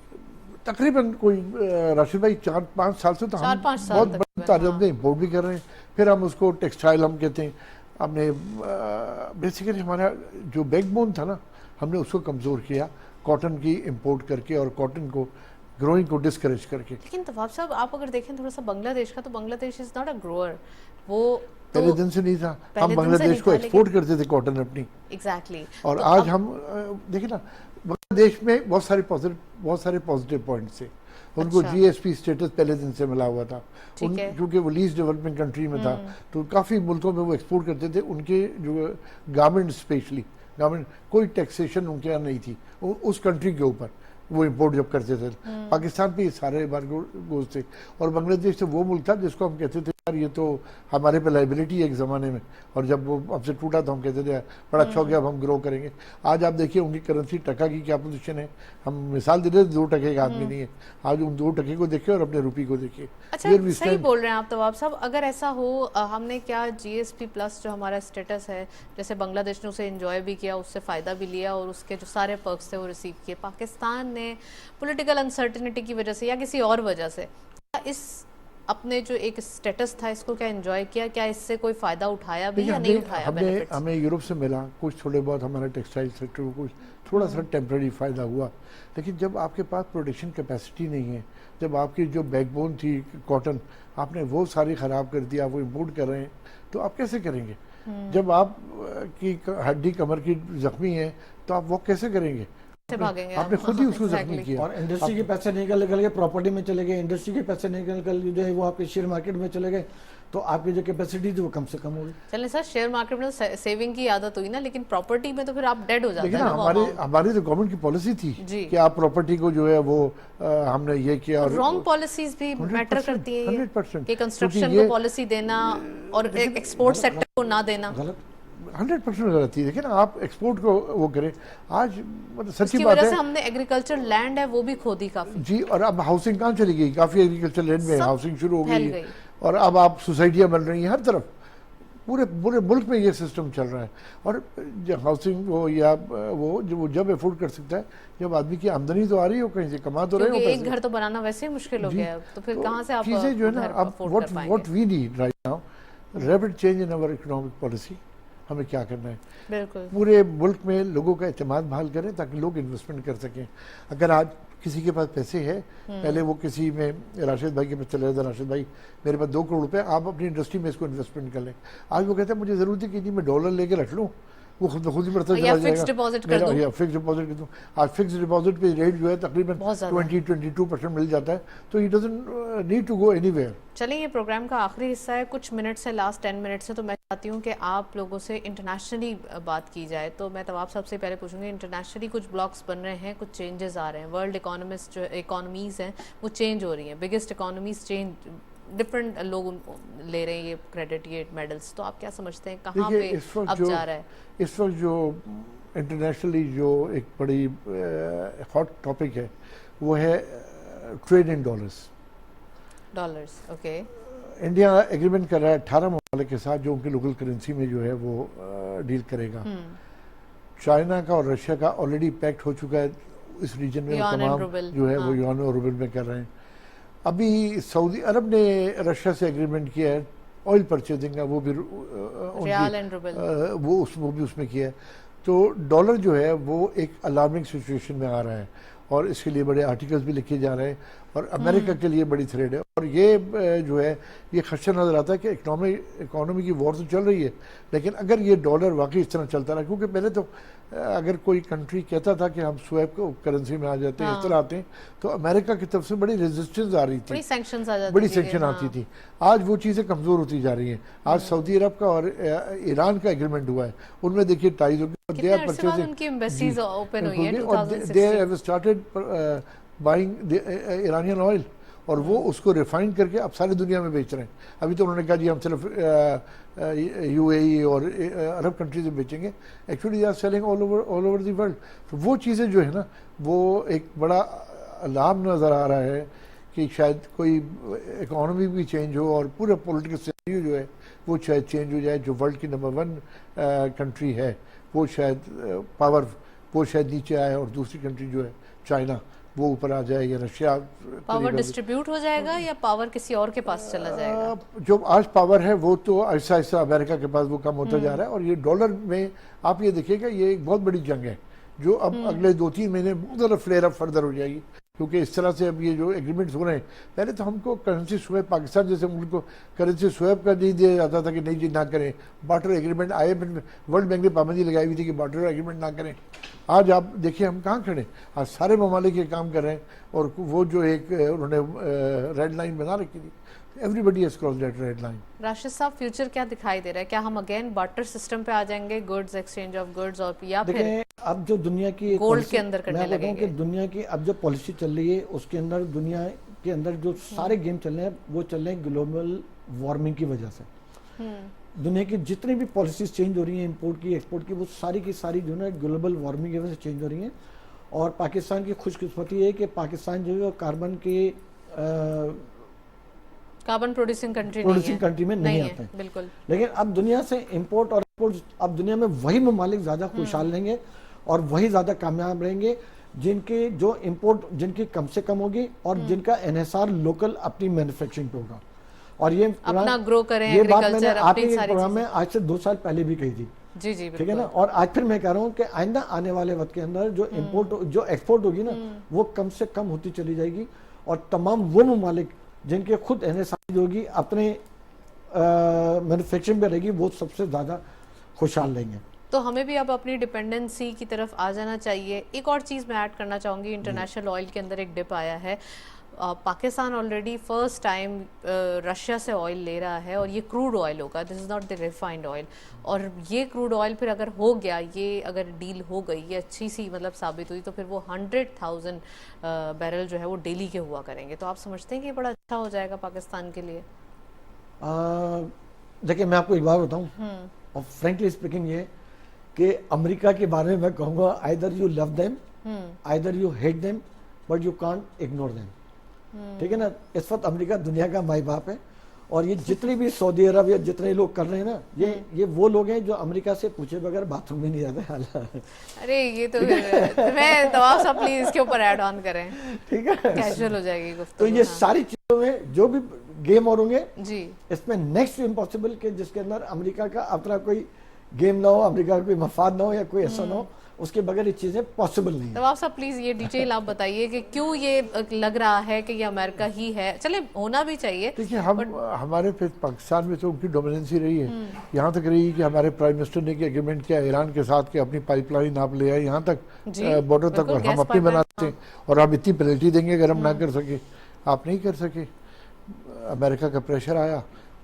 تقریباً, کوئی راشد بھائی 4-5 سال سے تو ہم بہت بڑی تعداد میں امپورٹ بھی کر رہے ہیں. پھر ہم اس کو ٹیکسٹائل ہم کہتے ہیں, ہم نے بیسیکلی ہمارا جو بیک بون تھا نا ہم نے اس کو کمزور کیا کاٹن کی امپورٹ کر کے, اور کاٹن کو گروئنگ کو ڈسکریج کر کے. لیکن طواب صاحب آپ اگر دیکھیں تھوڑا سا بنگلہ دیش کا, تو بنگلہ دیش از ناٹ اے گروئر, وہ پہلے دن سے نہیں تھا. ہم بنگلہ دیش کو ایکسپورٹ کرتے تھے کاٹن اپنی. ایگزیکٹلی. اور آج ہم دیکھیں نا بنگلہ دیش میں بہت سارے پازیٹیو پوائنٹس تھے. ان کو جی ایس پی اسٹیٹس پہلے دن سے ملا ہوا تھا, کیونکہ وہ لیسٹ ڈیولپنگ کنٹری میں تھا, تو کافی ملکوں میں وہ ایکسپورٹ کرتے تھے. ان کے جو گارمنٹ اسپیشلی گارمنٹ, کوئی ٹیکسیشن ان کے یہاں نہیں تھی اس کنٹری کے اوپر. وہ امپورٹ جب کرتے تھے پاکستان پہ یہ سارے گوز تھے. اور بنگلہ دیش سے وہ ملک تھا جس کو ہم کہتے تھے یار یہ تو ہمارے پہ لائبلٹی ہے ایک زمانے میں, اور جب وہ ہم سے ٹوٹا تو ہم کہتے تھے بڑا اچھا ہو گیا اب ہم گرو کریں گے. آج آپ دیکھیے ان کی کرنسی ٹکا کی کیا پوزیشن ہے. ہم مثال دے رہے تھے 2 ٹکے کا آدمی نہیں ہے, آج ان 2 ٹکے کو دیکھیں اور اپنے روپی کو دیکھیں. اچھا صحیح بول رہے ہیں آپ طواب صاحب. اگر ایسا ہو, ہم نے کیا جی ایس پی پلس جو ہمارا اسٹیٹس ہے, جیسے بنگلہ دیش نے اسے انجوائے بھی کیا, اس سے فائدہ بھی لیا اور اس کے جو سارے پرکس تھے وہ ریسیو کیے, پاکستان نے پولیٹیکل انسرٹنٹی کی وجہ سے یا کسی اور وجہ سے اس اپنے جو ایک اسٹیٹس تھا اس کو کیا انجوائے کیا, کیا اس سے کوئی فائدہ اٹھایا بھی یا نہیں اٹھایا؟ ہمیں یورپ سے ملا کچھ تھوڑے بہت, ہمارا ٹیکسٹائل سیکٹر کو کچھ تھوڑا سا ٹیمپرری فائدہ ہوا, لیکن جب آپ کے پاس پروڈکشن کیپیسٹی نہیں ہے, جب آپ کی جو بیک بون تھی کاٹن آپ نے وہ ساری خراب کر دیا, وہ امپورٹ کر رہے ہیں, تو آپ کیسے کریں گے؟ جب آپ کی ہڈی کمر کی زخمی ہے تو آپ واک کیسے کریں گے؟ آپ نے خود ہی اس کو زخمی کیا. اور انڈسٹری کے پیسے نکل کے پراپرٹی میں چلے گئے, انڈسٹری کے پیسے نکل جو ہے وہ آپ کے شیئر مارکیٹ میں چلے گئے, تو آپ کی جو کیپیسٹی تھی وہ کم سے کم ہوگی. چلیں سر, شیئر مارکیٹ میں سیونگ کی عادت ہوئی نا, لیکن پراپرٹی میں تو پھر آپ ڈیڈ ہو جاتے ہیں. لیکن ہماری تو گورنمنٹ کی پالیسی تھی کہ آپ پراپرٹی کو جو ہے وہ ہم نے یہ کیا, اور رانگ پالیسیز بھی میٹر کرتی ہیں کہ کنسٹرکشن کو پالیسی دینا اور ایکسپورٹ سیکٹر کو نہ دینا. 100% غلط تھی. دیکھیں نا آپ ایکسپورٹ کو وہ کریں, آج سچی کی بات وجہ ہے سے ہم نے ایگریکلچر لینڈ ہے وہ بھی کھودی کافی. جی, اور اب ہاؤسنگ کہاں چلی گئی, کافی ایگریکلچر لینڈ میں ہاؤسنگ شروع ہو گئی ہے, اور اب آپ سوسائٹیاں بن رہی ہیں ہر طرف, پورے ملک میں یہ سسٹم چل رہا ہے. اور ہاؤسنگ وہ یا وہ جب افورڈ کر سکتا ہے جب آدمی کی آمدنی تو آ رہی ہو, کہیں سے کما تو رہے ہو. ایک گھر تو بنانا ویسے ہی مشکل ہو گیا ہے, تو پھر کہاں سے آپ چیزیں جو ہے نا, اب what we need right now, rapid change in our economic policy. ہمیں کیا کرنا ہے, بالکل پورے ملک میں لوگوں کا اعتماد بحال کریں تاکہ لوگ انویسٹمنٹ کر سکیں. اگر آج کسی کے پاس پیسے ہے, پہلے وہ کسی میں راشد بھائی کے پاس چلے جاتا, راشد بھائی میرے پاس 2 کروڑ روپے, آپ اپنی انڈسٹری میں اس کو انویسٹمنٹ کر لیں. آج وہ کہتے ہیں مجھے ضرورت ہے کہ نہیں میں ڈالر لے کے رکھ لوں, وہ خود بخود ہی بڑھتا چلا جائے گا, فکس ڈپازٹ کر دوں, یا فکس ڈپازٹ کر دوں. آج فکس ڈپازٹ پہ ریٹ جو ہے تقریباً 20-22% مل جاتا ہے, تو it doesn't need to go anywhere. چلیں یہ پروگرام کا آخری حصہ ہے, کچھ منٹ سے, لاسٹ 10 منٹ سے, تو میں چاہتی ہوں کہ آپ لوگوں سے انٹرنیشنلی بات کی جائے. تو میں طواب صاحب سے پہلے پوچھوں گی, انٹرنیشنلی کچھ بلاکس بن رہے ہیں, کچھ چینجز آ رہے ہیں, ورلڈ اکانومیز ہیں وہ چینج ہو رہی ہیں, بگیسٹ اکانومیز چینج, ڈفرینٹ لوگ لے رہے ہیں یہ کریڈٹ, یہ میڈلز, تو آپ کیا سمجھتے ہیں کہاں پہ اب جا رہا ہے اس وقت جو انٹرنیشنلی جو ایک بڑی ہاٹ ٹاپک ہے وہ ہے trade in dollars. Okay, India agreement کر رہا ہے 18 ممالک کے ساتھ جو ان کی لوکل کرنسی میں جو ہے وہ ڈیل کرے گا. چائنا کا اور رشیا کا آلریڈی پیکٹ ہو چکا ہے اس ریجن میں, تمام جو ہے وہ یوان اور روبل میں کر رہے ہیں. ابھی سعودی عرب نے رشیا سے ایگریمنٹ کیا ہے آئل پرچیزنگ کا, وہ بھی وہ بھی اس میں کیا ہے. تو ڈالر جو ہے وہ ایک الارمنگ سچویشن میں آ رہا ہے, اور اس کے لیے بڑے آرٹیکلز بھی لکھے جا رہے ہیں, اور امریکہ کے لیے بڑی تھریٹ ہے. اور یہ جو ہے یہ خدشہ نظر آتا ہے کہ اکانومی کی وار تو چل رہی ہے, لیکن اگر یہ ڈالر واقعی اس طرح چلتا رہا, کیونکہ پہلے تو اگر کوئی کنٹری کہتا تھا کہ ہم سویپ کو کرنسی میں آ جاتے ہیں, اس طرح آتے ہیں, تو امریکہ کی طرف سے بڑی ریزسٹنس آ رہی تھی, بڑی سینکشن آتی تھی. آج وہ چیزیں کمزور ہوتی جا رئی ہیں. آج سعودی عرب کا اور ایران کا ایگریمنٹ ہوا ہے, ان میں دیکھیے ٹائز ہوگی, they are started buying the Iranian oil, اور وہ اس کو ریفائن کر کے اب ساری دنیا میں بیچ رہے ہیں. ابھی تو انہوں نے کہا جی ہم صرف یو اے ای اور عرب کنٹریز میں بیچیں گے, actually they are selling all over the world. تو وہ چیزیں جو ہے نا وہ ایک بڑا الارم نظر آ رہا ہے کہ شاید کوئی اکانومی بھی چینج ہو اور پورا پولیٹیکل سینیریو جو ہے وہ شاید چینج ہو جائے. جو ورلڈ کی نمبر 1 کنٹری ہے وہ شاید پاور وہ شاید نیچے آئے, اور دوسری کنٹری جو ہے چائنا وہ اوپر آ جائے, یا رشیا. پاور ڈسٹریبیوٹ ہو جائے گا یا پاور کسی اور کے پاس چلا جائے گا؟ جو آج پاور ہے وہ تو آہستہ آہستہ امریکہ کے پاس وہ کم ہوتا جا رہا ہے. اور یہ ڈالر میں آپ یہ دیکھیں گا یہ ایک بہت بڑی جنگ ہے جو اب اگلے 2-3 مہینے مختلف فلیئر اپ فردر ہو جائے گی, کیونکہ اس طرح سے اب یہ جو ایگریمنٹس ہو رہے ہیں. پہلے تو ہم کو کرنسی سویپ, پاکستان جیسے ملک کو کرنسی سویپ کا نہیں دیا جاتا تھا کہ نہیں جی نہ کریں, بارٹر ایگریمنٹ آئے, ورلڈ بینک نے پابندی لگائی ہوئی تھی کہ بارٹر ایگریمنٹ نہ کریں. آج آپ دیکھیں ہم کہاں کھڑے, آج سارے ممالک یہ کام کر رہے ہیں, اور وہ جو ایک انہوں نے ریڈ لائن بنا رکھی تھی, everybody has crossed that red line. Rashid صاحب فیوچر کیا دکھائی دے رہا ہے, کیا ہم اگین بارٹر سسٹم پہ آ جائیں گے, گڈز ایکسچینج آف گڈز, اور یا پھر اب جو دنیا کی گولڈ کے اندر کرنے میں بتاؤں کہ لگیں گے. دنیا کی اب جو پالیسی چل رہی ہے اس کے اندر دنیا کے اندر جو سارے گیم چل رہے ہیں وہ چل رہے ہیں گلوبل وارمنگ کی وجہ سے. دنیا کی جتنی بھی پالیسیز چینج ہو رہی ہیں امپورٹ کی ایکسپورٹ کی وہ ساری کی ساری جو ہے گلوبل وارمنگ کی وجہ سے چینج ہو رہی ہیں. اور پاکستان کی خوش قسمتی ہے کہ پاکستان جو ہے کاربن کے کاربن پروڈیوسنگ کنٹری میں نہیں آتے ہیں. بالکل. لیکن اب دنیا سے امپورٹ اور ایکسپورٹ اب دنیا میں وہی ممالک زیادہ خوشحال رہیں گے اور وہی زیادہ کامیاب رہیں گے جن کے جو امپورٹ جن کی کم سے کم ہوگی اور جن کا انحصار لوکل اپنی مینوفیکچرنگ پہ ہوگا. اور یہ اپنا گرو کریں یہ بات میں نے ایگریکلچر آپ کے اپنی ساری پروگرام میں آج سے 2 سال پہلے بھی کہی تھی. جی جی ٹھیک ہے نا. اور آج پھر میں کہہ رہا ہوں کہ آئندہ آنے والے وقت کے اندر جو امپورٹ جو ایکسپورٹ ہوگی نا وہ کم سے کم ہوتی چلی جائے گی اور تمام وہ ممالک جن کے خود انحصار ہوگی اپنے مینوفیکچرنگ پہ رہے گی وہ سب سے زیادہ خوشحال رہیں گے. تو ہمیں بھی اب اپنی ڈیپینڈنسی کی طرف آ جانا چاہیے. ایک اور چیز میں ایڈ کرنا چاہوں گی, انٹرنیشنل آئل کے اندر ایک ڈپ آیا ہے. Pakistan already first time Russia سے آئل لے رہا ہے اور یہ کروڈ آئل ہوگا, this is not the refined oil. اور یہ کروڈ آئل پھر اگر ہو گیا, یہ اگر ڈیل ہو گئی, یہ اچھی سی مطلب ثابت ہوئی, تو پھر وہ 100,000 بیرل جو ہے وہ ڈیلی کے ہوا کریں گے. تو آپ سمجھتے ہیں کہ یہ بڑا اچھا ہو جائے گا پاکستان کے لیے؟ دیکھیں میں آپ کو ایک بات بتاؤں اور فرینکلی اسپیکنگ یہ کہ امریکہ کے بارے میں میں کہوں گا either you love them either you hate them but you can't ignore them. ٹھیک ہے نا. اس وقت امریکہ دنیا کا مائی باپ ہے اور یہ جتنی بھی سعودی عرب یا جتنے لوگ کر رہے ہیں نا یہ وہ لوگ ہیں جو امریکہ سے پوچھے بغیر باتھ روم میں نہیں جاتے حالات. ارے یہ تو میں تواب صاحب پلیز اس کے اوپر ایڈ آن کریں, ٹھیک ہے, کیجول ہو جائے گی گفتگو. تو یہ ساری چیزوں میں جو بھی گیم اور ہوں گے جی اس میں نیکسٹ امپاسبل کہ جس کے اندر امریکہ کا اپنا کوئی گیم نہ ہو, امریکہ کا کوئی مفاد نہ ہو یا کوئی ایسا نہ ہو, اس کے بغیر یہ چیزیں پاسبل نہیں ہیں. تواب صاحب پلیز یہ ڈیٹیل آپ بتائیے کہ کیوں یہ لگ رہا ہے کہ یہ امریکہ ہی ہے. چلے ہونا بھی چاہیے. دیکھیے ہمارے پھر پاکستان میں تو ان کی ڈومیننسی رہی ہے, یہاں تک رہی کہ ہمارے پرائم منسٹر نے ایگریمنٹ کیا ایران کے ساتھ کہ اپنی پائپ لائن آپ لے آئے یہاں تک بارڈر تک, اور ہم اپنی بناتے ہیں اور آپ اتنی پینلٹی دیں گے اگر ہم نہ کر سکے. آپ نہیں کر سکے, امریکہ کا پریشر آیا,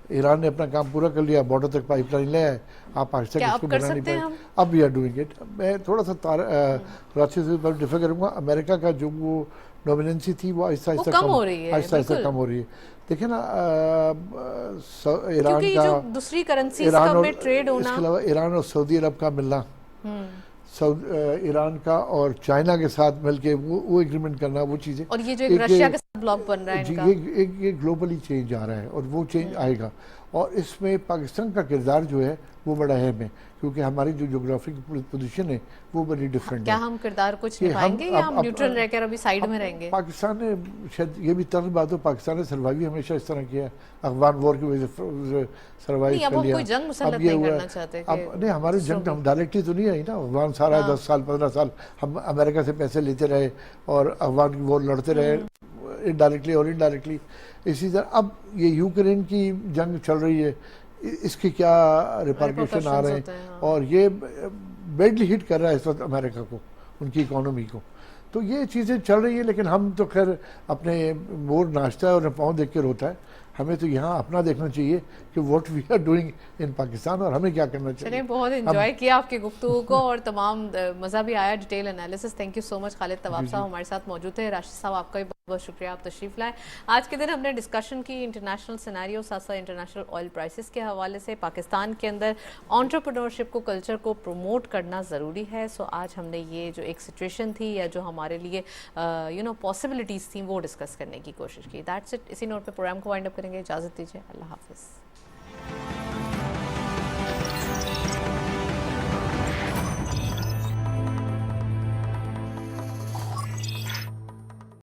ایران نے اپنا کام پورا کر لیا, بارڈر تک پائپ لائن لے آئے, آپ پاکستان اس کو بنا نہیں پائے. اب وی آر ڈوئنگ اٹ. میں تھوڑا سا راشد سے ڈیفر کروں گا, امریکہ کا جو وہ ڈومیننسی تھی وہ آہستہ آہستہ کم ہو رہی ہے. دیکھیں نا ایران کا دوسری کرنسی کا ٹریڈ ہونا, اس کے علاوہ ایران اور سعودی عرب کا ملنا, ایران کا اور چائنا کے ساتھ مل کے وہ ایگریمنٹ کرنا, وہ چیزیں, اور یہ جو رشیا کے ساتھ بلاک بن رہا ہے ان کا, یہ گلوبلی چینج آ رہا ہے اور وہ چینج آئے گا. اور اس میں پاکستان کا کردار جو ہے وہ بڑا اہم ہے کیونکہ ہماری جو جغرافک پوزیشن ہے وہ بڑی ڈفرینٹ ہے. کیا ہم کردار کچھ نبھائیں گے یا ہم نیوٹرل رہ کر ابھی سائیڈ میں رہیں گے؟ پاکستان نے شاید یہ بھی طرز بات ہو, پاکستان نے سروائیو ہمیشہ اس طرح کیا ہے, افغان وار کی وجہ سے سروائیو کر لیا. کوئی جنگ مسلط نہیں کرنا چاہتے. اب نہیں, ہماری جنگ ہم ڈائریکٹلی تو نہیں آئی نا, افغان سارا 10 سال 15 سال ہم امریکہ سے پیسے لیتے رہے اور افغان کی وار لڑتے رہے انڈائریکٹلی اور انڈائریکٹلی. اسی طرح اب یہ یوکرین کی جنگ چل رہی ہے, اس کی کیا ریپرکیشن آ رہے ہیں, اور یہ بیڈلی ہٹ کر رہا ہے اس وقت امریکہ کو, ان کی اکانومی کو. تو یہ چیزیں چل رہی ہیں, لیکن ہم تو خیر اپنے مور ناشتا ہے اور پاؤں دیکھ کے روتا ہے. ہمیں تو یہاں اپنا دیکھنا چاہیے کہ what we are doing in Pakistan اور ہمیں کیا کرنا چاہیے. بہت انجوائے کیا آپ کی گفتگو کو اور تمام مزہ بھی آیا, detail analysis. Thank you so much. Khalid Tawab sahab ہمارے ساتھ موجود تھے. راشد صاحب آپ کا بھی بہت بہت شکریہ, آپ تشریف لائے. آج کے دن ہم نے ڈسکشن کی انٹرنیشنل سینیریو, ساتھ ساتھ انٹرنیشنل آئل پرائسز کے حوالے سے. پاکستان کے اندر انٹرپرینورشپ کو, کلچر کو پروموٹ کرنا ضروری ہے. سو آج ہم نے یہ جو ایک سچویشن تھی یا جو ہمارے لیے پاسبلٹیز تھیں وہ ڈسکس کرنے کی کوشش کی. That's it. اسی نوٹ پہ پروگرام کو وائنڈ اپ کریں گے. اجازت دیجیے, اللہ حافظ.